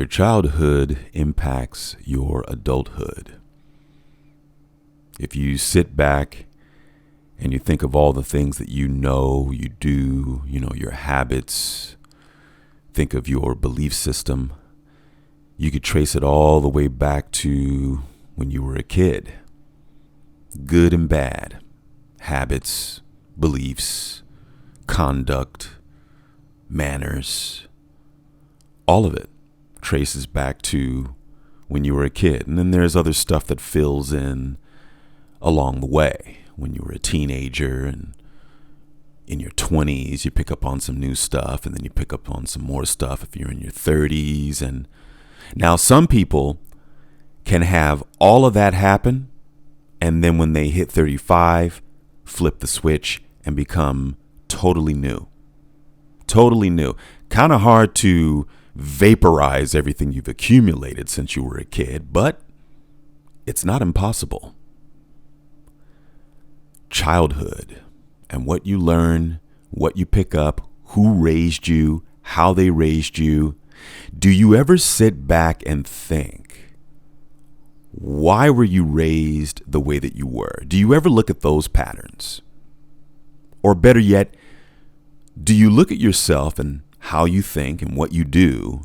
Your childhood impacts your adulthood. If you sit back and you think of all the things that you do, your habits, think of your belief system, you could trace it all the way back to when you were a kid. Good and bad, habits, beliefs, conduct, manners, all of it traces back to when you were a kid. And then there's other stuff that fills in along the way. When you were a teenager and in your 20s, you pick up on some new stuff, and then you pick up on some more stuff if you're in your 30s. And now some people can have all of that happen, and then when they hit 35, flip the switch and become totally new. Totally new. Kind of hard to vaporize everything you've accumulated since you were a kid, but it's not impossible. Childhood and what you learn, what you pick up, who raised you, how they raised you. Do you ever sit back and think, why were you raised the way that you were? Do you ever look at those patterns? Or better yet, do you look at yourself and how you think and what you do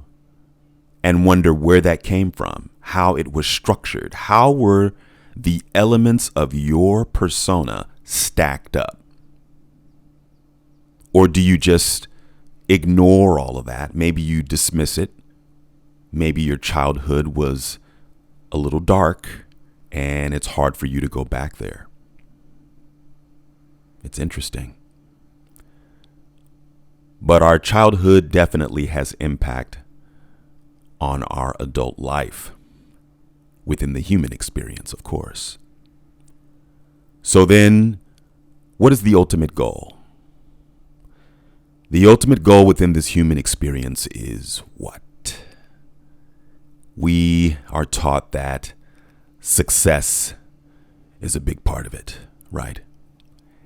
and wonder where that came from, how it was structured? How were the elements of your persona stacked up? Or do you just ignore all of that? Maybe you dismiss it. Maybe your childhood was a little dark and it's hard for you to go back there. It's interesting. But our childhood definitely has impact on our adult life, within the human experience, of course. So then, what is the ultimate goal? The ultimate goal within this human experience is what? We are taught that success is a big part of it, right?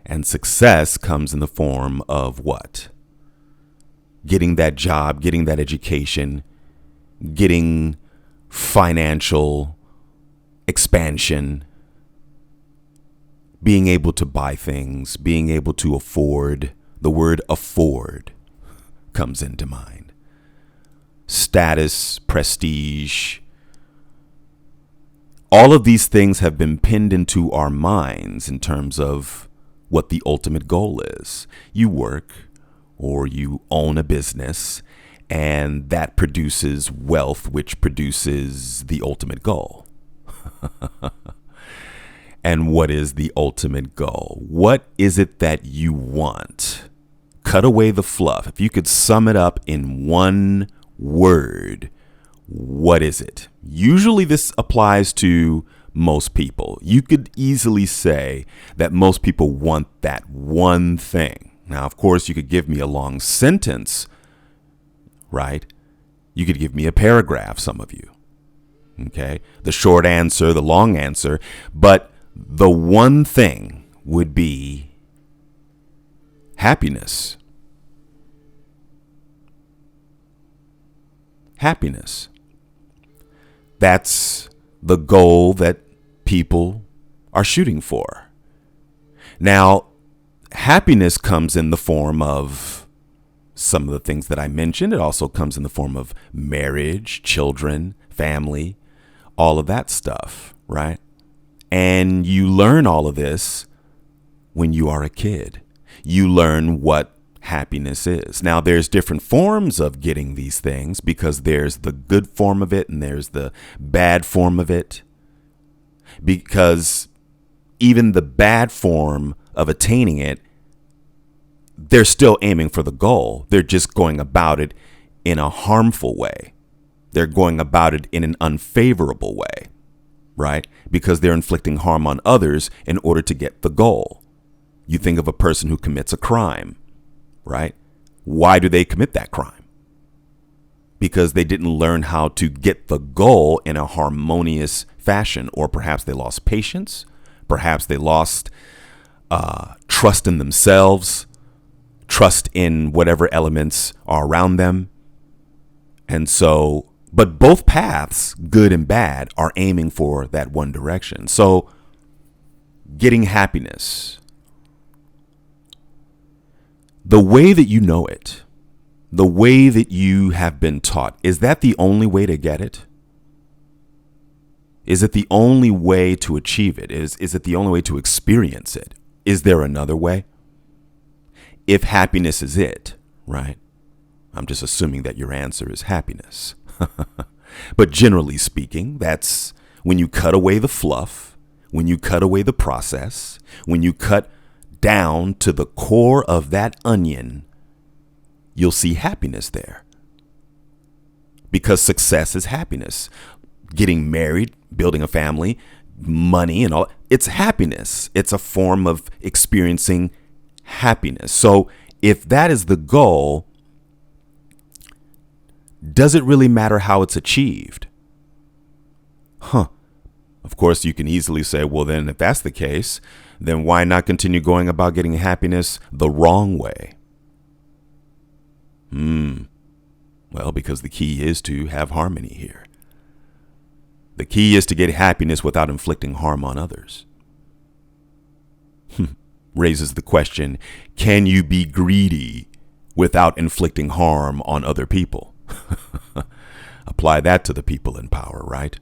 And success comes in the form of what? Getting that job, getting that education, getting financial expansion, being able to buy things, being able to afford. The word afford comes into mind. Status, prestige. All of these things have been pinned into our minds in terms of what the ultimate goal is. You work or you own a business, and that produces wealth, which produces the ultimate goal. And what is the ultimate goal? What is it that you want? Cut away the fluff. If you could sum it up in one word, what is it? Usually this applies to most people. You could easily say that most people want that one thing. Now, of course, you could give me a long sentence, right? You could give me a paragraph, some of you. Okay? The short answer, the long answer. But the one thing would be happiness. Happiness. That's the goal that people are shooting for. Now, happiness comes in the form of some of the things that I mentioned. It also comes in the form of marriage, children, family, all of that stuff, right? And you learn all of this when you are a kid. You learn what happiness is. Now, there's different forms of getting these things, because there's the good form of it and there's the bad form of it. Because even the bad form of attaining it, they're still aiming for the goal. They're just going about it in a harmful way. They're going about it in an unfavorable way, right? Because they're inflicting harm on others in order to get the goal. You think of a person who commits a crime, right? Why do they commit that crime? Because they didn't learn how to get the goal in a harmonious fashion, or perhaps they lost patience. Perhaps they lost trust in themselves, trust in whatever elements are around them. And so But both paths, good and bad, are aiming for that one direction. So getting happiness, the way that you know it, the way that you have been taught, is that the only way to get it? Is it the only way to achieve it? Is it the only way to experience it? Is there another way? If happiness is it, right? I'm just assuming that your answer is happiness. But generally speaking, that's when you cut away the fluff, when you cut away the process, when you cut down to the core of that onion, you'll see happiness there. Because success is happiness. Getting married, building a family, money and all, it's happiness. It's a form of experiencing happiness. So if that is the goal, does it really matter how it's achieved? Of course, you can easily say, well, then if that's the case, then why not continue going about getting happiness the wrong way? Well, because the key is to have harmony here. The key is to get happiness without inflicting harm on others. Raises the question, can you be greedy without inflicting harm on other people? Apply that to the people in power, right?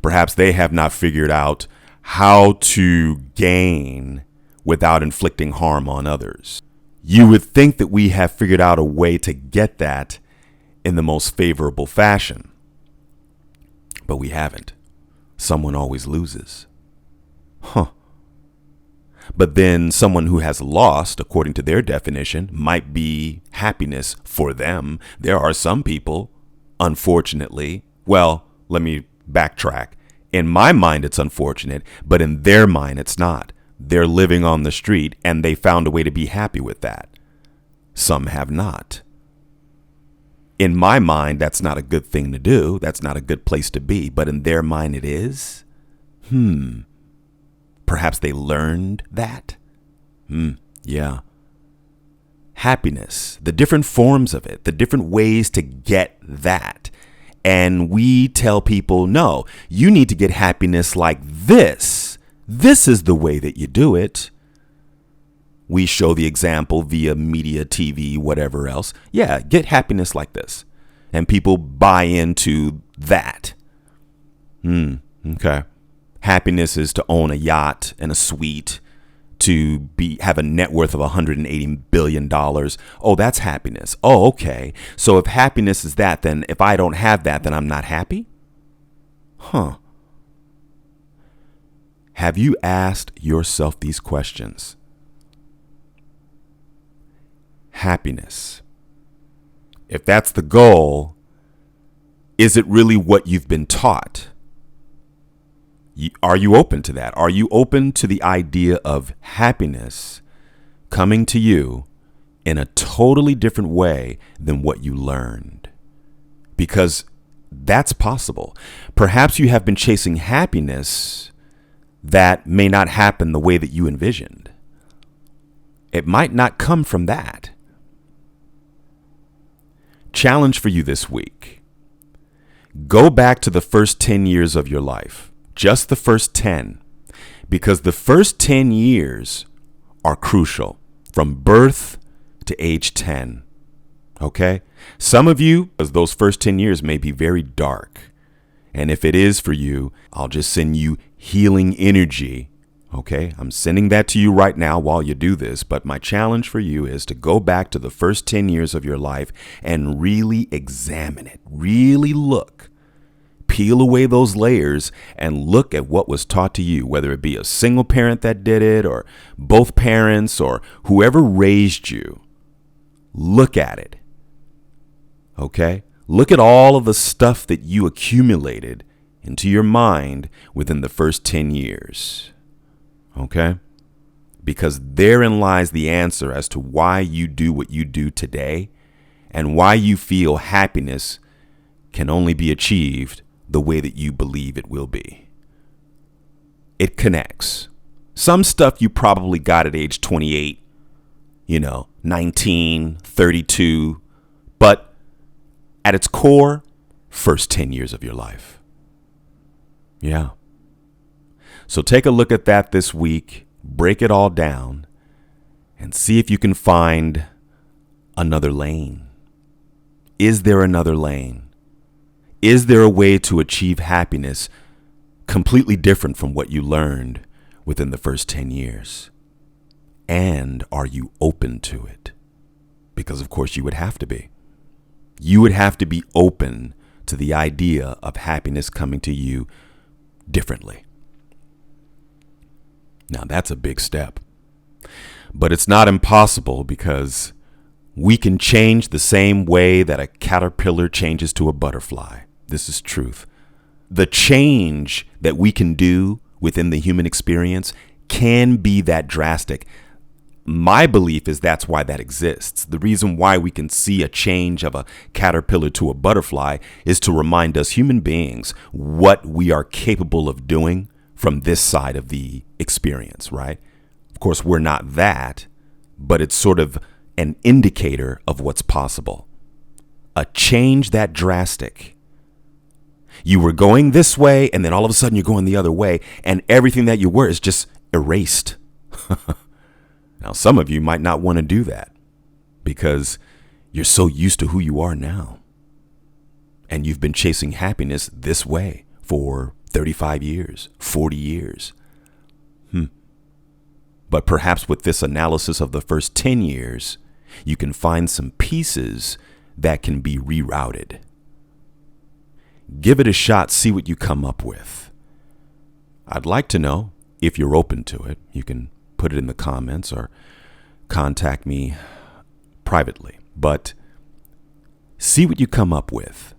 Perhaps they have not figured out how to gain without inflicting harm on others. You would think that we have figured out a way to get that in the most favorable fashion. But we haven't. Someone always loses. But then someone who has lost, according to their definition, might be happiness for them. There are some people, unfortunately, well, let me backtrack. In my mind, it's unfortunate, but in their mind, it's not. They're living on the street and they found a way to be happy with that. Some have not. In my mind, that's not a good thing to do. That's not a good place to be. But in their mind, it is. Perhaps they learned that. Yeah. Happiness, the different forms of it, the different ways to get that. And we tell people, no, you need to get happiness like this. This is the way that you do it. We show the example via media, TV, whatever else. Yeah, get happiness like this. And people buy into that. Okay. Happiness is to own a yacht and a suite, to have a net worth of $180 billion. Oh, that's happiness. Oh, okay. So if happiness is that, then if I don't have that, then I'm not happy? Have you asked yourself these questions? Happiness. If that's the goal, is it really what you've been taught? Are you open to that? Are you open to the idea of happiness coming to you in a totally different way than what you learned? Because that's possible. Perhaps you have been chasing happiness that may not happen the way that you envisioned. It might not come from that. Challenge for you this week. Go back to the first 10 years of your life. Just the first 10. Because the first 10 years are crucial. From birth to age 10. Okay? Some of you, as those first 10 years may be very dark. And if it is for you, I'll just send you healing energy. Okay? I'm sending that to you right now while you do this. But my challenge for you is to go back to the first 10 years of your life and really examine it. Really look. Peel away those layers and look at what was taught to you, whether it be a single parent that did it or both parents or whoever raised you. Look at it. Okay? Look at all of the stuff that you accumulated into your mind within the first 10 years. Okay? Because therein lies the answer as to why you do what you do today and why you feel happiness can only be achieved the way that you believe it will be. It connects. Some stuff you probably got at age 28, 19, 32, but at its core, first 10 years of your life. Yeah. So take a look at that this week, break it all down, and see if you can find another lane. Is there another lane? Is there a way to achieve happiness completely different from what you learned within the first 10 years? And are you open to it? Because of course you would have to be. You would have to be open to the idea of happiness coming to you differently. Now that's a big step, but it's not impossible, because we can change the same way that a caterpillar changes to a butterfly. This is truth. The change that we can do within the human experience can be that drastic. My belief is that's why that exists. The reason why we can see a change of a caterpillar to a butterfly is to remind us human beings what we are capable of doing from this side of the experience, right? Of course, we're not that, but it's sort of an indicator of what's possible. A change that drastic. You were going this way, and then all of a sudden you're going the other way, and everything that you were is just erased. Now, some of you might not want to do that because you're so used to who you are now. And you've been chasing happiness this way for 35 years, 40 years. But perhaps with this analysis of the first 10 years, you can find some pieces that can be rerouted. Give it a shot, see what you come up with. I'd like to know if you're open to it. You can put it in the comments or contact me privately, but see what you come up with.